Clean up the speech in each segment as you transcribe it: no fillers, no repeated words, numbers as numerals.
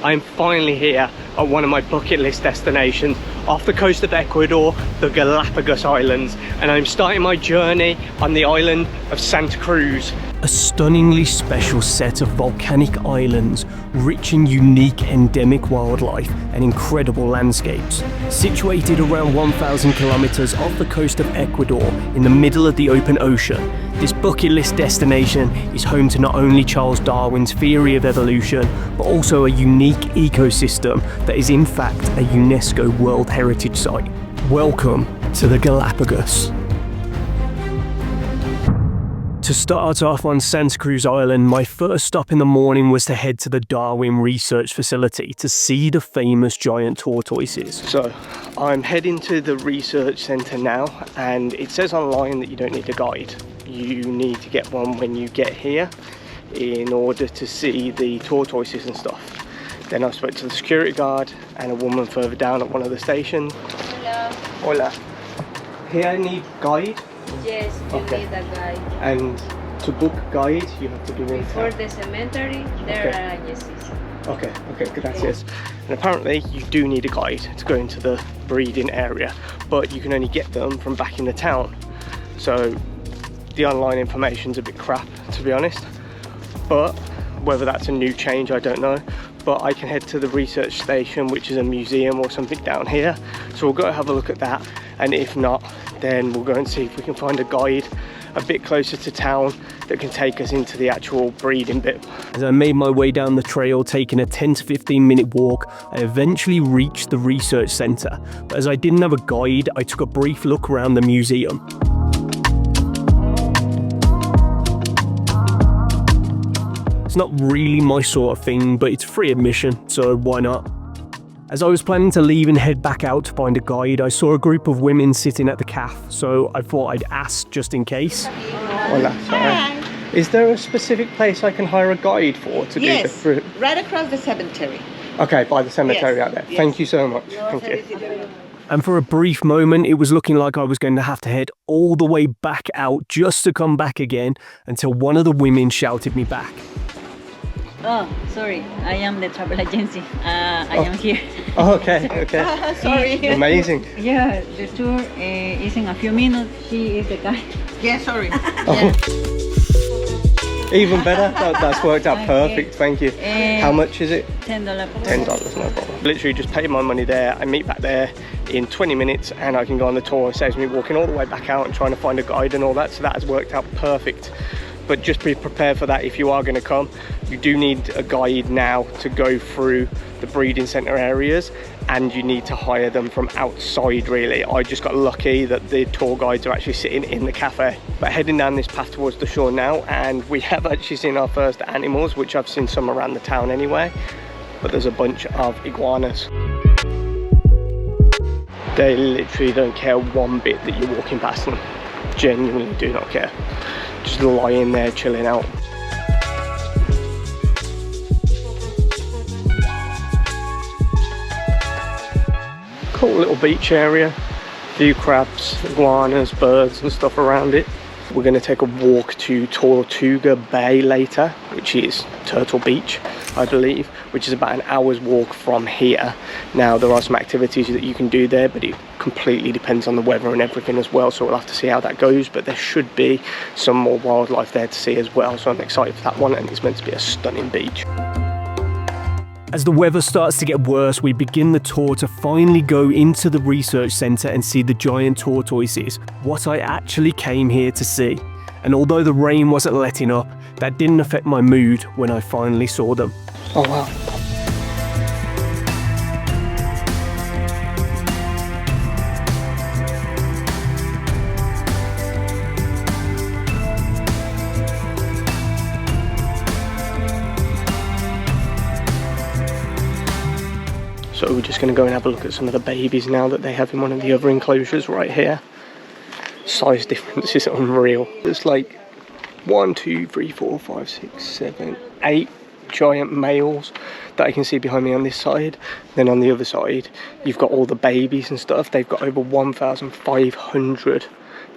I'm finally here at one of my bucket list destinations off the coast of Ecuador, the Galapagos Islands, and I'm starting my journey on the island of Santa Cruz. A stunningly special set of volcanic islands, rich in unique endemic wildlife and incredible landscapes. Situated around 1,000 kilometers off the coast of Ecuador in the middle of the open ocean, this bucket list destination is home to not only Charles Darwin's theory of evolution, but also a unique ecosystem that is in fact a UNESCO World Heritage Site. Welcome to the Galapagos. To start off on Santa Cruz Island, my first stop in the morning was to head to the Darwin Research Facility to see the famous giant tortoises. So I'm heading to the research centre now, and it says online that you don't need a guide. You need to get one when you get here in order to see the tortoises and stuff. Then I spoke to the security guard and a woman further down at one of the stations. Hola. Hola. Here I need guide? Yes, you need a guide. And to book guide, you have to be in Before the cemetery, there are agencies. Okay, gracias. And apparently you do need a guide to go into the breeding area, but you can only get them from back in the town. So the online information's a bit crap, to be honest. But whether that's a new change, I don't know. But I can head to the research station, which is a museum or something down here. So we'll go have a look at that. And if not, then we'll go and see if we can find a guide a bit closer to town that can take us into the actual breeding bit. As I made my way down the trail, taking a 10 to 15 minute walk, I eventually reached the research centre. But as I didn't have a guide, I took a brief look around the museum. It's not really my sort of thing, but it's free admission, so why not? As I was planning to leave and head back out to find a guide, I saw a group of women sitting at the cafe, so I thought I'd ask just in case. Hola, sorry. Is there a specific place I can hire a guide for to do the fruit? Right across the cemetery. Okay, by the cemetery out there. Yes. Thank you so much. Thank you. And for a brief moment, it was looking like I was going to have to head all the way back out just to come back again, until one of the women shouted me back. Oh, sorry, I am the travel agency. I am here. Oh, okay. Sorry. Amazing. Yeah, the tour is in a few minutes. She is the guide. Yeah, sorry. Oh. Even better. That's worked out perfect. Thank you. How much is it? $10. $10, no problem. Literally just pay my money there. I meet back there in 20 minutes and I can go on the tour. It saves me walking all the way back out and trying to find a guide and all that. So that has worked out perfect. But just be prepared for that if you are going to come. You do need a guide now to go through the breeding centre areas, and you need to hire them from outside really. I just got lucky that the tour guides are actually sitting in the cafe. But heading down this path towards the shore now, and we have actually seen our first animals, which I've seen some around the town anyway, but there's a bunch of iguanas. They literally don't care one bit that you're walking past them. Genuinely do not care. Just lying there chilling out. Cool little beach area, few crabs, iguanas, birds and stuff around it. We're going to take a walk to Tortuga Bay later, which is Turtle Beach, I believe, which is about an hour's walk from here. Now there are some activities that you can do there, but it completely depends on the weather and everything as well, so we'll have to see how that goes. But there should be some more wildlife there to see as well, so I'm excited for that one, and it's meant to be a stunning beach. As the weather starts to get worse, we begin the tour to finally go into the research centre and see the giant tortoises, what I actually came here to see. And although the rain wasn't letting up, that didn't affect my mood when I finally saw them. Oh wow. So we're just going to go and have a look at some of the babies now that they have in one of the other enclosures right here. Size difference is unreal. There's like 1, 2, 3, 4, 5, 6, 7, 8 giant males that I can see behind me on this side. Then on the other side, you've got all the babies and stuff. They've got over 1,500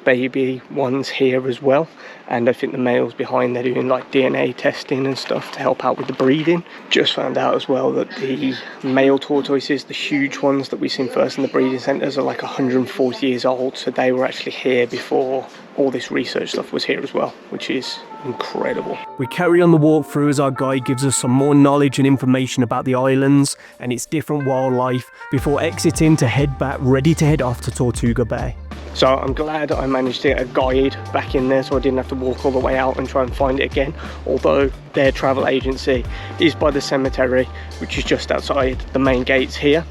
baby ones here as well, and I think the males behind, they're doing like DNA testing and stuff to help out with the breeding. Just found out as well that the male tortoises, the huge ones that we've seen first in the breeding centres, are like 140 years old, so they were actually here before all this research stuff was here as well, which is incredible. We carry on the walkthrough as our guide gives us some more knowledge and information about the islands and its different wildlife before exiting to head back, ready to head off to Tortuga Bay. So I'm glad I managed to get a guide back in there so I didn't have to walk all the way out and try and find it again, although their travel agency is by the cemetery, which is just outside the main gates here.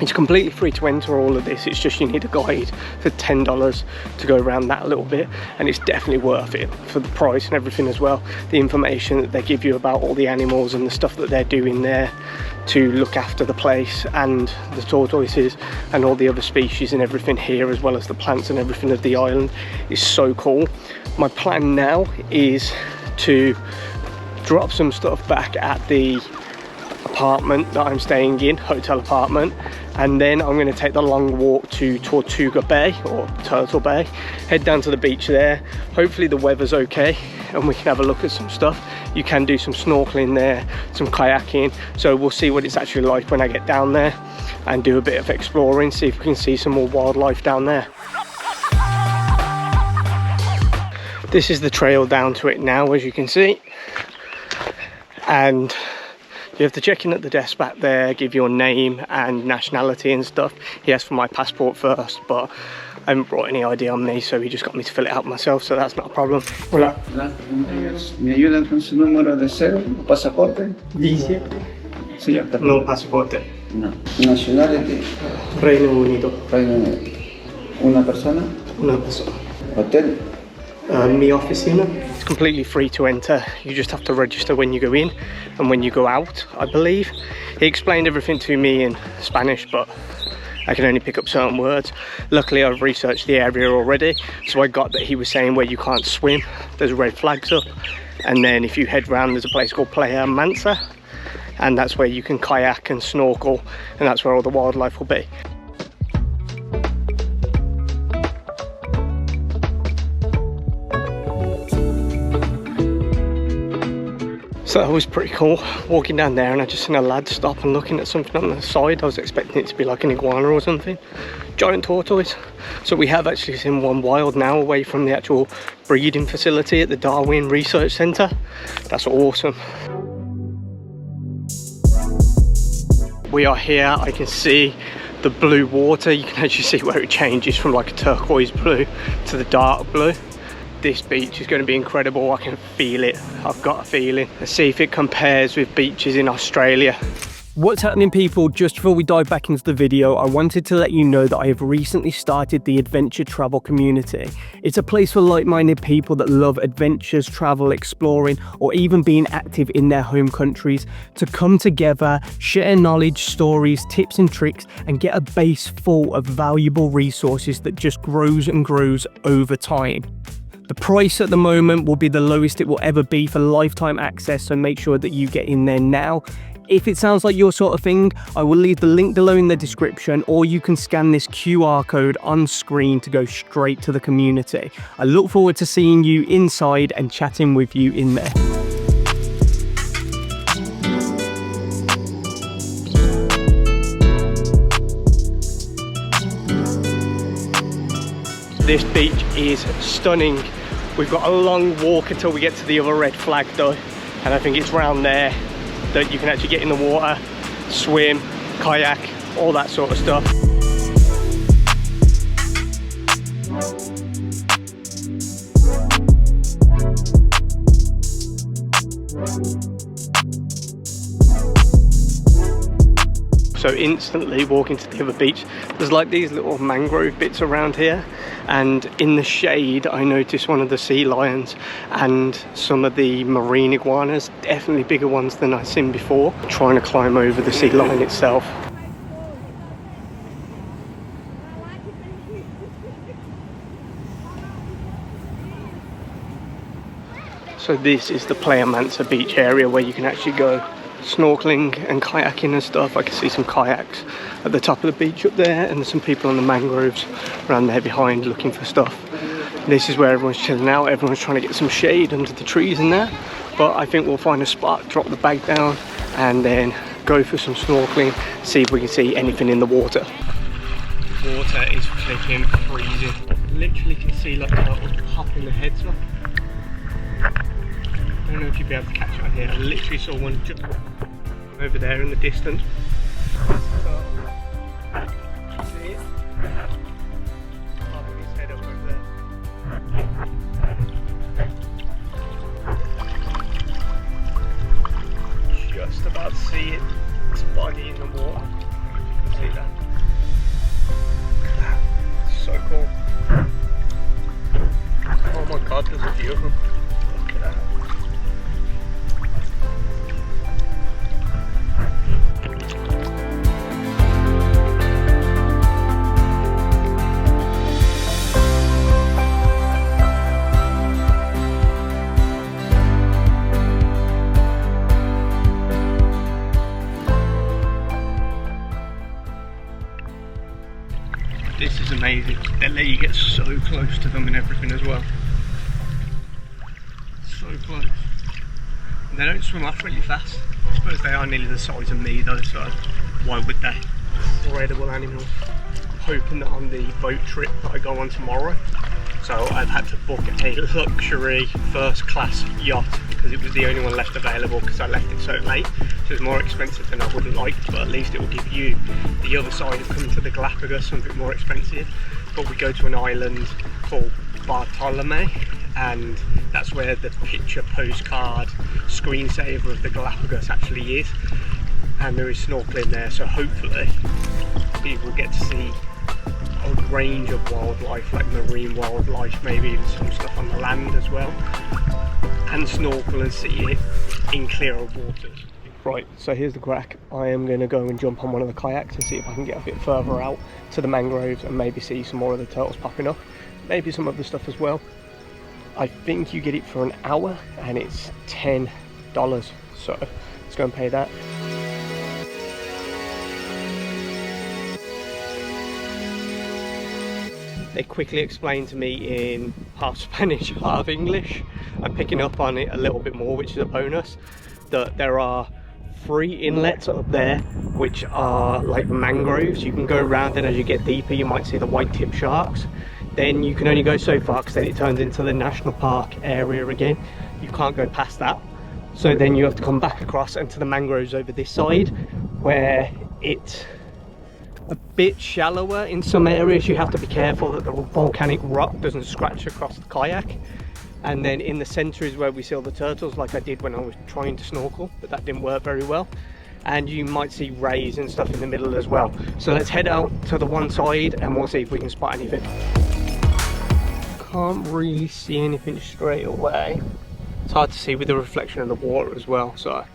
It's completely free to enter all of this, it's just you need a guide for $10 to go around that a little bit, and it's definitely worth it for the price and everything as well. The information that they give you about all the animals and the stuff that they're doing there to look after the place and the tortoises and all the other species and everything here, as well as the plants and everything of the island, is so cool. My plan now is to drop some stuff back at the apartment that I'm staying in, hotel apartment, and then I'm going to take the long walk to Tortuga Bay, or Turtle Bay, head down to the beach there. Hopefully the weather's okay and we can have a look at some stuff. You can do some snorkeling there, some kayaking, so we'll see what it's actually like when I get down there and do a bit of exploring, see if we can see some more wildlife down there. This is the trail down to it now, as you can see, and you have to check in at the desk back there, give your name and nationality and stuff. He asked for my passport first, but I haven't brought any ID on me, so he just got me to fill it out myself, so that's not a problem. Hola. ¿Me ayudan con su número de cero, pasaporte? 17. Sí, ya está. No pasaporte. No. Nationality. Reino Unido. Reino Unido. Una persona. Una persona. Hotel. Mi oficina. It's completely free to enter. You just have to register when you go in and when you go out, I believe. He explained everything to me in Spanish, but I can only pick up certain words. Luckily I've researched the area already, so I got that he was saying where you can't swim, there's red flags up, and then if you head round there's a place called Playa Mansa, and that's where you can kayak and snorkel, and that's where all the wildlife will be. So that was pretty cool, walking down there, and I just seen a lad stop and looking at something on the side. I was expecting it to be like an iguana or something. Giant tortoise. So we have actually seen one wild now, away from the actual breeding facility at the Darwin Research Centre. That's awesome. We are here, I can see the blue water. You can actually see where it changes from like a turquoise blue to the dark blue. This beach is going to be incredible. I can feel it. I've got a feeling. Let's see if it compares with beaches in Australia. What's happening, people? Just before we dive back into the video, I wanted to let you know that I have recently started the Adventure Travel Community. It's a place for like-minded people that love adventures, travel, exploring, or even being active in their home countries to come together, share knowledge, stories, tips and tricks, and get a base full of valuable resources that just grows and grows over time. The price at the moment will be the lowest it will ever be for lifetime access, so make sure that you get in there now. If it sounds like your sort of thing, I will leave the link below in the description, or you can scan this QR code on screen to go straight to the community. I look forward to seeing you inside and chatting with you in there. This beach is stunning. We've got a long walk until we get to the other red flag though, and I think it's round there that you can actually get in the water, swim, kayak, all that sort of stuff. So instantly walking to the other beach, there's like these little mangrove bits around here, and in the shade I noticed one of the sea lions and some of the marine iguanas, definitely bigger ones than I've seen before, trying to climb over the sea lion itself. So this is the Playa Mansa beach area where you can actually go snorkeling and kayaking and stuff. I can see some kayaks at the top of the beach up there, and there's some people on the mangroves around there behind looking for stuff. This is where everyone's chilling out. Everyone's trying to get some shade under the trees in there, but I think we'll find a spot, drop the bag down, and then go for some snorkeling, see if we can see anything in the water. The water is flipping freezing. Literally can see like turtles popping their heads up. I don't know if you'll be able to catch it on here. I literally saw one just over there in the distance. See it? Popping his head up over there. Just about to see it. Its body in the water. You can see that. So cool. Oh my god, there's a few of them. Look at that. This is amazing. They let you get so close to them and everything as well. So close. And they don't swim off really fast. I suppose they are nearly the size of me though, so why would they? Incredible animals. I'm hoping that on the boat trip that I go on tomorrow, so I've had to book a luxury first class yacht because it was the only one left available because I left it so late. So it's more expensive than I would have liked, but at least it will give you the other side of coming to the Galapagos, something more expensive. But we go to an island called Bartolome, and that's where the picture postcard screensaver of the Galapagos actually is. And there is snorkeling there, so hopefully people get to see a range of wildlife, like marine wildlife, maybe even some stuff on the land as well, and snorkel and see it in clearer waters. Right, so here's the crack. I am going to go and jump on one of the kayaks and see if I can get a bit further out to the mangroves and maybe see some more of the turtles popping up, maybe some other stuff as well. I think you get it for an hour and it's $10, so let's go and pay that. They quickly explained to me in half Spanish, half English. I'm picking up on it a little bit more, which is a bonus, that there are 3 inlets up there which are like mangroves. You can go around, and as you get deeper you might see the white tip sharks. Then you can only go so far because then it turns into the national park area again. You can't go past that, so then you have to come back across into the mangroves over this side, where it's a bit shallower in some areas. You have to be careful that the volcanic rock doesn't scratch across the kayak. And then in the center is where we see all the turtles, like I did when I was trying to snorkel, but that didn't work very well. And you might see rays and stuff in the middle as well. So let's head out to the one side and we'll see if we can spot anything. Can't really see anything straight away. It's hard to see with the reflection of the water as well, so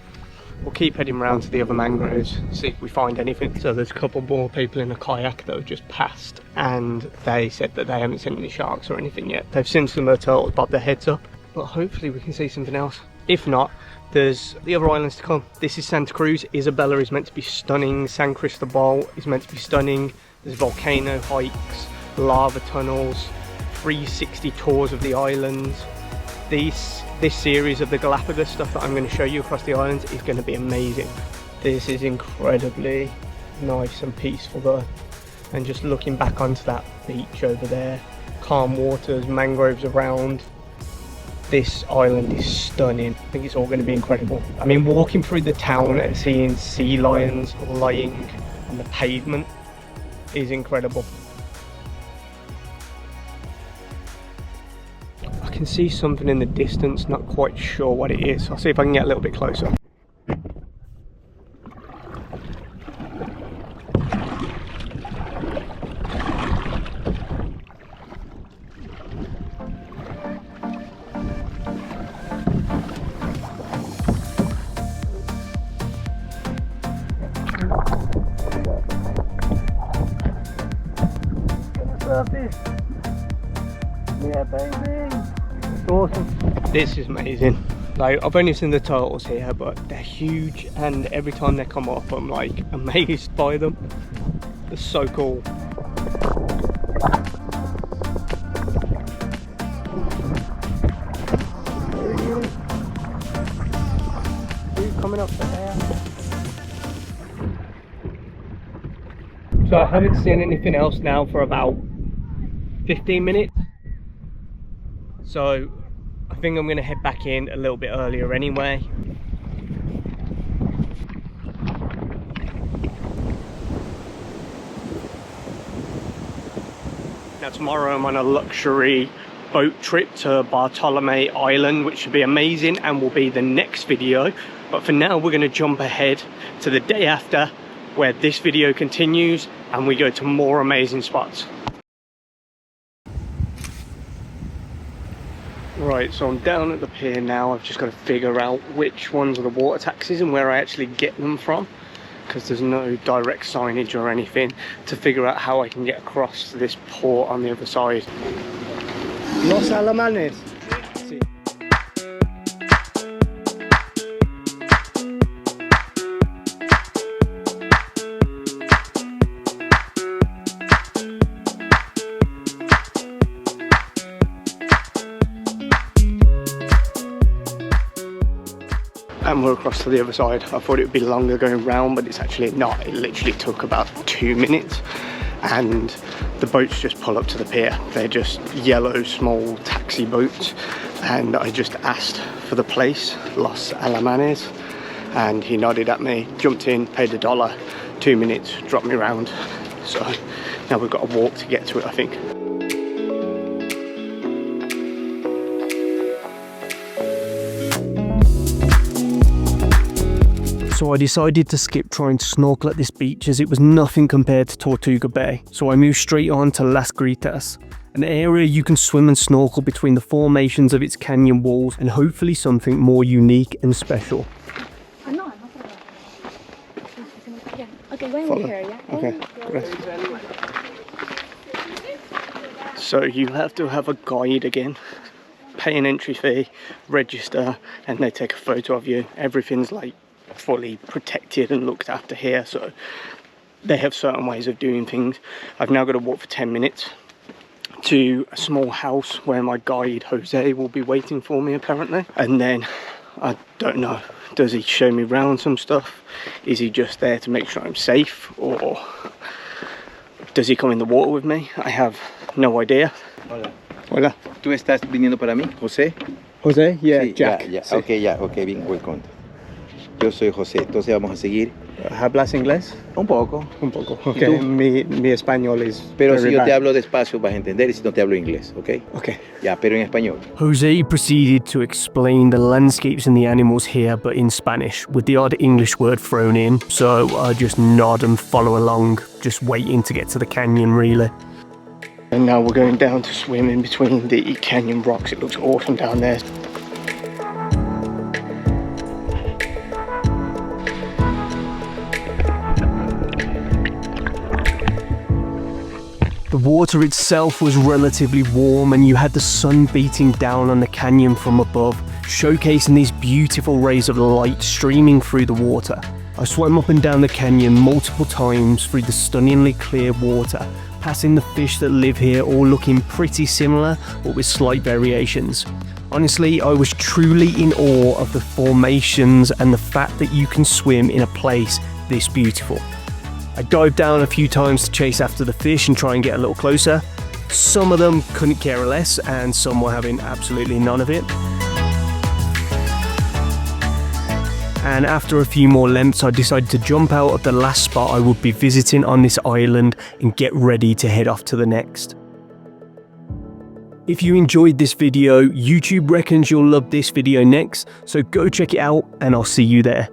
we'll keep heading around to the other mangroves, see if we find anything. So there's a couple more people in a kayak that have just passed, and they said that they haven't seen any sharks or anything yet. They've seen some of the turtles bob their heads up, but hopefully we can see something else. If not, there's the other islands to come. This is Santa Cruz. Isabella is meant to be stunning. San Cristobal is meant to be stunning. There's volcano hikes, lava tunnels, 360 tours of the islands. This series of the Galapagos stuff that I'm going to show you across the islands is going to be amazing. This is incredibly nice and peaceful though, and just looking back onto that beach over there, calm waters, mangroves around, this island is stunning. I think it's all going to be incredible. I mean, walking through the town and seeing sea lions lying on the pavement is incredible. I can see something in the distance, not quite sure what it is. I'll see if I can get a little bit closer. Yeah, baby. Awesome. This is amazing. Like, I've only seen the turtles here, but they're huge, and every time they come up I'm like amazed by them. They're so cool. Coming up there. So I haven't seen anything else now for about 15 minutes. So I think I'm going to head back in a little bit earlier anyway. Now tomorrow I'm on a luxury boat trip to Bartolome Island, which should be amazing and will be the next video. But for now we're going to jump ahead to the day after, where this video continues and we go to more amazing spots. Right, so I'm down at the pier now. I've just got to figure out which ones are the water taxis and where I actually get them from, because there's no direct signage or anything to figure out how I can get across to this port on the other side. Los Alemanes. And we're across to the other side. I thought it would be longer going round, but it's actually not. It literally took about 2 minutes, and the boats just pull up to the pier. They're just yellow small taxi boats, and I just asked for the place, Los Alemanes, and he nodded at me, jumped in, paid $1, 2 minutes, dropped me round. So now we've got to walk to get to it, I think. So I decided to skip trying to snorkel at this beach, as it was nothing compared to Tortuga Bay. So I moved straight on to Las Grietas, an area you can swim and snorkel between the formations of its canyon walls, and hopefully something more unique and special. Okay, going with her, yeah? Okay. So you have to have a guide again, pay an entry fee, register, and they take a photo of you. Everything's like fully protected and looked after here, so they have certain ways of doing things. I've now got to walk for 10 minutes to a small house where my guide Jose will be waiting for me apparently, and then I don't know, does he show me around some stuff? Is he just there to make sure I'm safe, or does he come in the water with me? I have no idea. Hola. Hola. ¿Tú estás viniendo para mí, José? Jose? Yeah, Sí, Jack. Ya, Sí. ok, ya, ok, bien, welcome. Yo soy José, entonces vamos a seguir. ¿Hablas inglés? Un poco. Un poco. ¿Y Okay. tú? Mi español es Pero very si yo te bad. hablo despacio vas a entender, y si no te hablo inglés, ¿ok? Okay. Ya, pero en español. Jose proceeded to explain the landscapes and the animals here, but in Spanish, with the odd English word thrown in, so I just nod and follow along, just waiting to get to the canyon really. And now we're going down to swim in between the canyon rocks. It looks awesome down there. The water itself was relatively warm, and you had the sun beating down on the canyon from above, showcasing these beautiful rays of light streaming through the water. I swam up and down the canyon multiple times through the stunningly clear water, passing the fish that live here, all looking pretty similar but with slight variations. Honestly, I was truly in awe of the formations and the fact that you can swim in a place this beautiful. I dived down a few times to chase after the fish and try and get a little closer. Some of them couldn't care less, and some were having absolutely none of it. And after a few more lengths, I decided to jump out of the last spot I would be visiting on this island and get ready to head off to the next. If you enjoyed this video, YouTube reckons you'll love this video next, so go check it out and I'll see you there.